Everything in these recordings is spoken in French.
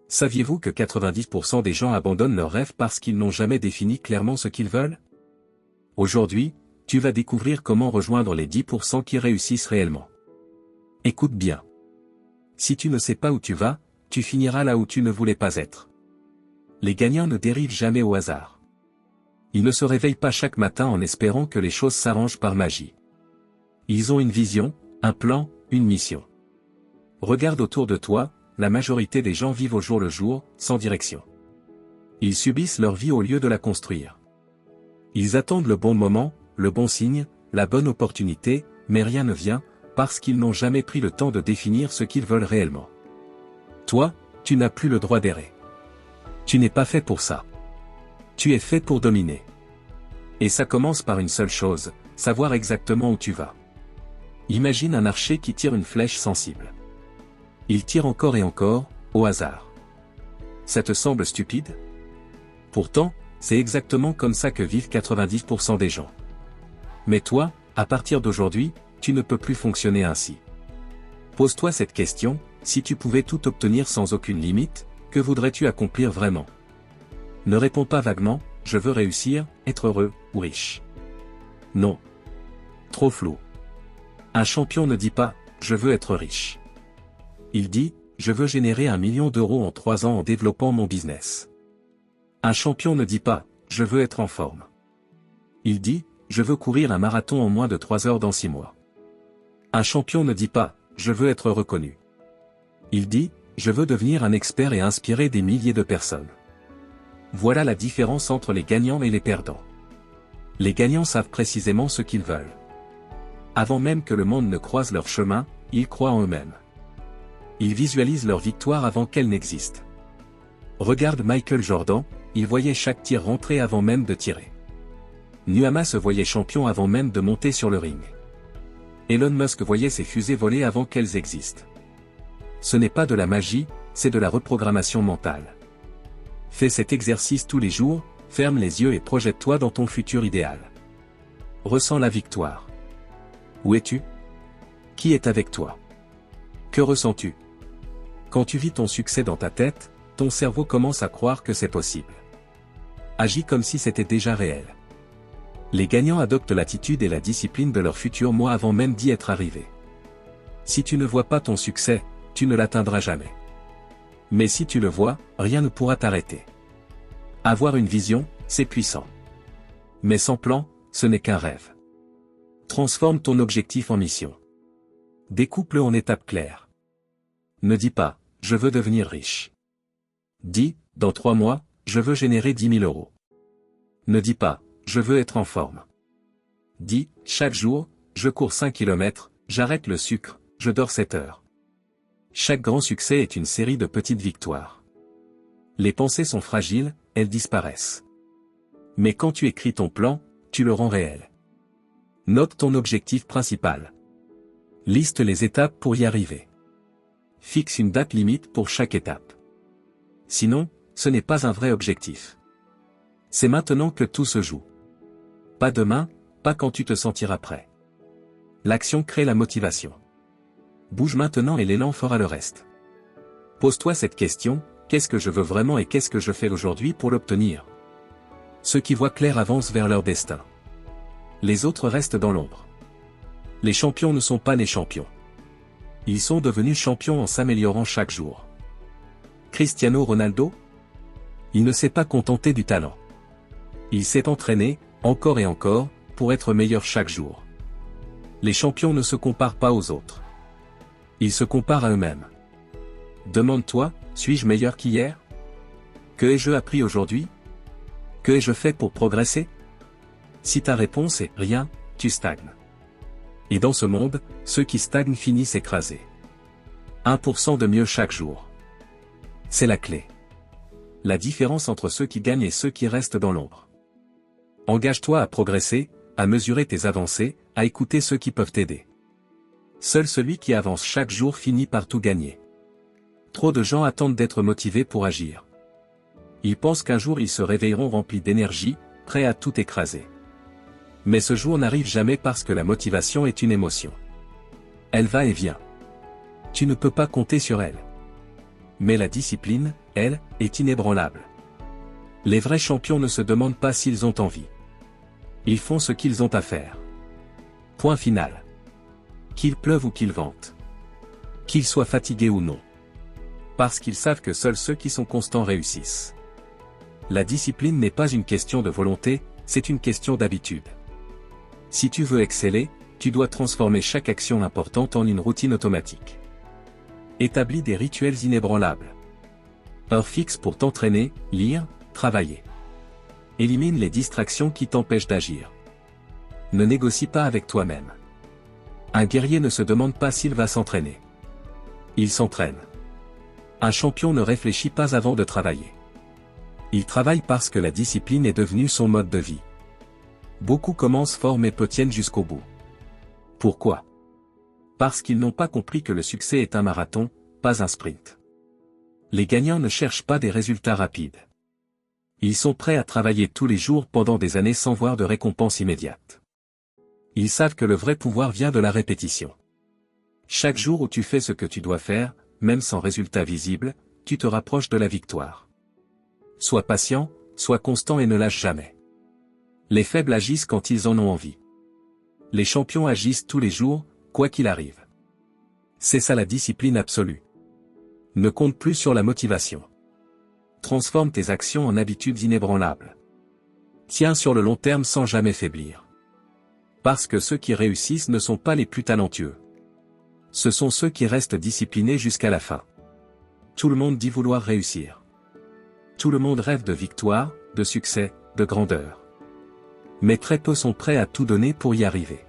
Saviez-vous que 90% des gens abandonnent leurs rêves parce qu'ils n'ont jamais défini clairement ce qu'ils veulent? Aujourd'hui, tu vas découvrir comment rejoindre les 10% qui réussissent réellement. Écoute bien. Si tu ne sais pas où tu vas, tu finiras là où tu ne voulais pas être. Les gagnants ne dérivent jamais au hasard. Ils ne se réveillent pas chaque matin en espérant que les choses s'arrangent par magie. Ils ont une vision, un plan, une mission. Regarde autour de toi, la majorité des gens vivent au jour le jour, sans direction. Ils subissent leur vie au lieu de la construire. Ils attendent le bon moment, le bon signe, la bonne opportunité, mais rien ne vient, parce qu'ils n'ont jamais pris le temps de définir ce qu'ils veulent réellement. Toi, tu n'as plus le droit d'errer. Tu n'es pas fait pour ça. Tu es fait pour dominer. Et ça commence par une seule chose, savoir exactement où tu vas. Imagine un archer qui tire une flèche sensible. Il tire encore et encore, au hasard. Ça te semble stupide? Pourtant, c'est exactement comme ça que vivent 90% des gens. Mais toi, à partir d'aujourd'hui, tu ne peux plus fonctionner ainsi. Pose-toi cette question, si tu pouvais tout obtenir sans aucune limite, que voudrais-tu accomplir vraiment? Ne réponds pas vaguement, je veux réussir, être heureux, ou riche. Non. Trop flou. Un champion ne dit pas, je veux être riche. Il dit, je veux générer 1 million d'euros en 3 ans en développant mon business. Un champion ne dit pas, je veux être en forme. Il dit, je veux courir un marathon en moins de 3 heures dans 6 mois. Un champion ne dit pas, je veux être reconnu. Il dit, je veux devenir un expert et inspirer des milliers de personnes. Voilà la différence entre les gagnants et les perdants. Les gagnants savent précisément ce qu'ils veulent. Avant même que le monde ne croise leur chemin, ils croient en eux-mêmes. Ils visualisent leur victoire avant qu'elle n'existe. Regarde Michael Jordan, il voyait chaque tir rentrer avant même de tirer. Nuama se voyait champion avant même de monter sur le ring. Elon Musk voyait ses fusées voler avant qu'elles existent. Ce n'est pas de la magie, c'est de la reprogrammation mentale. Fais cet exercice tous les jours, ferme les yeux et projette-toi dans ton futur idéal. Ressens la victoire. Où es-tu? Qui est avec toi? Que ressens-tu? Quand tu vis ton succès dans ta tête, ton cerveau commence à croire que c'est possible. Agis comme si c'était déjà réel. Les gagnants adoptent l'attitude et la discipline de leur futur moi avant même d'y être arrivé. Si tu ne vois pas ton succès, tu ne l'atteindras jamais. Mais si tu le vois, rien ne pourra t'arrêter. Avoir une vision, c'est puissant. Mais sans plan, ce n'est qu'un rêve. Transforme ton objectif en mission. Découpe-le en étapes claires. Ne dis pas, je veux devenir riche. Dis, dans 3 mois, je veux générer 10 000 euros. Ne dis pas, je veux être en forme. Dis, chaque jour, je cours 5 km, j'arrête le sucre, je dors 7 heures. Chaque grand succès est une série de petites victoires. Les pensées sont fragiles, elles disparaissent. Mais quand tu écris ton plan, tu le rends réel. Note ton objectif principal. Liste les étapes pour y arriver. Fixe une date limite pour chaque étape. Sinon, ce n'est pas un vrai objectif. C'est maintenant que tout se joue. Pas demain, pas quand tu te sentiras prêt. L'action crée la motivation. Bouge maintenant et l'élan fera le reste. Pose-toi cette question, qu'est-ce que je veux vraiment et qu'est-ce que je fais aujourd'hui pour l'obtenir? Ceux qui voient clair avancent vers leur destin. Les autres restent dans l'ombre. Les champions ne sont pas nés champions. Ils sont devenus champions en s'améliorant chaque jour. Cristiano Ronaldo? Il ne s'est pas contenté du talent. Il s'est entraîné, encore et encore, pour être meilleur chaque jour. Les champions ne se comparent pas aux autres. Ils se comparent à eux-mêmes. Demande-toi, suis-je meilleur qu'hier? Que ai-je appris aujourd'hui? Que ai-je fait pour progresser? Si ta réponse est « rien », tu stagnes. Et dans ce monde, ceux qui stagnent finissent écrasés. 1% de mieux chaque jour. C'est la clé. La différence entre ceux qui gagnent et ceux qui restent dans l'ombre. Engage-toi à progresser, à mesurer tes avancées, à écouter ceux qui peuvent t'aider. Seul celui qui avance chaque jour finit par tout gagner. Trop de gens attendent d'être motivés pour agir. Ils pensent qu'un jour ils se réveilleront remplis d'énergie, prêts à tout écraser. Mais ce jour n'arrive jamais parce que la motivation est une émotion. Elle va et vient. Tu ne peux pas compter sur elle. Mais la discipline, elle, est inébranlable. Les vrais champions ne se demandent pas s'ils ont envie. Ils font ce qu'ils ont à faire. Point final. Qu'il pleuve ou qu'il vente. Qu'ils soient fatigués ou non. Parce qu'ils savent que seuls ceux qui sont constants réussissent. La discipline n'est pas une question de volonté, c'est une question d'habitude. Si tu veux exceller, tu dois transformer chaque action importante en une routine automatique. Établis des rituels inébranlables. Heure fixe pour t'entraîner, lire, travailler. Élimine les distractions qui t'empêchent d'agir. Ne négocie pas avec toi-même. Un guerrier ne se demande pas s'il va s'entraîner. Il s'entraîne. Un champion ne réfléchit pas avant de travailler. Il travaille parce que la discipline est devenue son mode de vie. Beaucoup commencent fort mais peu tiennent jusqu'au bout. Pourquoi? Parce qu'ils n'ont pas compris que le succès est un marathon, pas un sprint. Les gagnants ne cherchent pas des résultats rapides. Ils sont prêts à travailler tous les jours pendant des années sans voir de récompense immédiate. Ils savent que le vrai pouvoir vient de la répétition. Chaque jour où tu fais ce que tu dois faire, même sans résultat visible, tu te rapproches de la victoire. Sois patient, sois constant et ne lâche jamais. Les faibles agissent quand ils en ont envie. Les champions agissent tous les jours, quoi qu'il arrive. C'est ça la discipline absolue. Ne compte plus sur la motivation. Transforme tes actions en habitudes inébranlables. Tiens sur le long terme sans jamais faiblir. Parce que ceux qui réussissent ne sont pas les plus talentueux. Ce sont ceux qui restent disciplinés jusqu'à la fin. Tout le monde dit vouloir réussir. Tout le monde rêve de victoire, de succès, de grandeur. Mais très peu sont prêts à tout donner pour y arriver.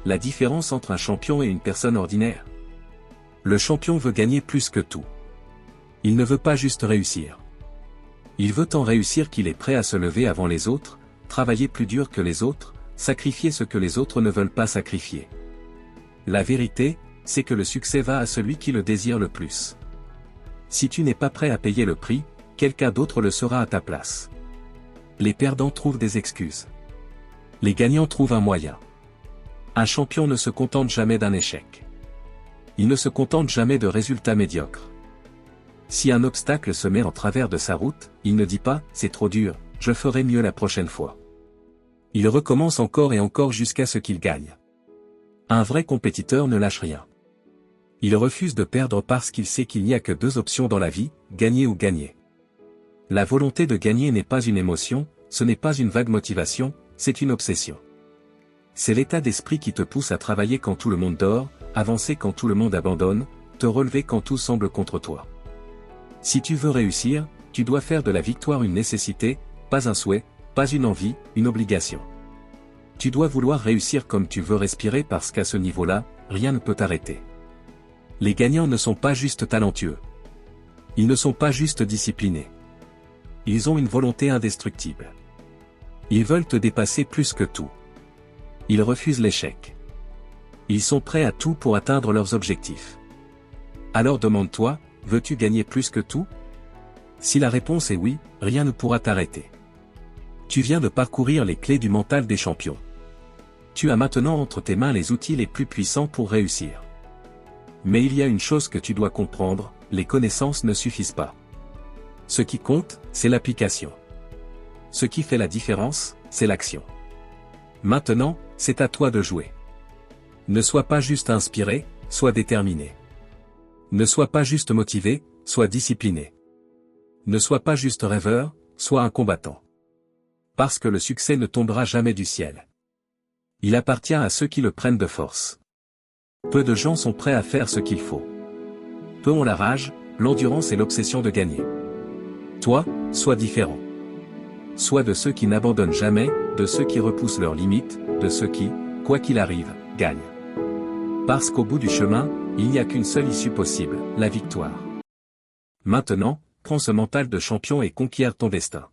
La différence entre un champion et une personne ordinaire. Le champion veut gagner plus que tout. Il ne veut pas juste réussir. Il veut tant réussir qu'il est prêt à se lever avant les autres, travailler plus dur que les autres, sacrifier ce que les autres ne veulent pas sacrifier. La vérité, c'est que le succès va à celui qui le désire le plus. Si tu n'es pas prêt à payer le prix, quelqu'un d'autre le sera à ta place. Les perdants trouvent des excuses. Les gagnants trouvent un moyen. Un champion ne se contente jamais d'un échec. Il ne se contente jamais de résultats médiocres. Si un obstacle se met en travers de sa route, il ne dit pas « c'est trop dur, je ferai mieux la prochaine fois ». Il recommence encore et encore jusqu'à ce qu'il gagne. Un vrai compétiteur ne lâche rien. Il refuse de perdre parce qu'il sait qu'il n'y a que deux options dans la vie, gagner ou gagner. La volonté de gagner n'est pas une émotion, ce n'est pas une vague motivation, c'est une obsession. C'est l'état d'esprit qui te pousse à travailler quand tout le monde dort, avancer quand tout le monde abandonne, te relever quand tout semble contre toi. Si tu veux réussir, tu dois faire de la victoire une nécessité, pas un souhait, pas une envie, une obligation. Tu dois vouloir réussir comme tu veux respirer parce qu'à ce niveau-là, rien ne peut t'arrêter. Les gagnants ne sont pas juste talentueux. Ils ne sont pas juste disciplinés. Ils ont une volonté indestructible. Ils veulent te dépasser plus que tout. Ils refusent l'échec. Ils sont prêts à tout pour atteindre leurs objectifs. Alors demande-toi, veux-tu gagner plus que tout? Si la réponse est oui, rien ne pourra t'arrêter. Tu viens de parcourir les clés du mental des champions. Tu as maintenant entre tes mains les outils les plus puissants pour réussir. Mais il y a une chose que tu dois comprendre, les connaissances ne suffisent pas. Ce qui compte, c'est l'application. Ce qui fait la différence, c'est l'action. Maintenant, c'est à toi de jouer. Ne sois pas juste inspiré, sois déterminé. Ne sois pas juste motivé, sois discipliné. Ne sois pas juste rêveur, sois un combattant. Parce que le succès ne tombera jamais du ciel. Il appartient à ceux qui le prennent de force. Peu de gens sont prêts à faire ce qu'il faut. Peu ont la rage, l'endurance et l'obsession de gagner. Toi, sois différent. Sois de ceux qui n'abandonnent jamais, de ceux qui repoussent leurs limites, de ceux qui, quoi qu'il arrive, gagnent. Parce qu'au bout du chemin, il n'y a qu'une seule issue possible, la victoire. Maintenant, prends ce mental de champion et conquiers ton destin.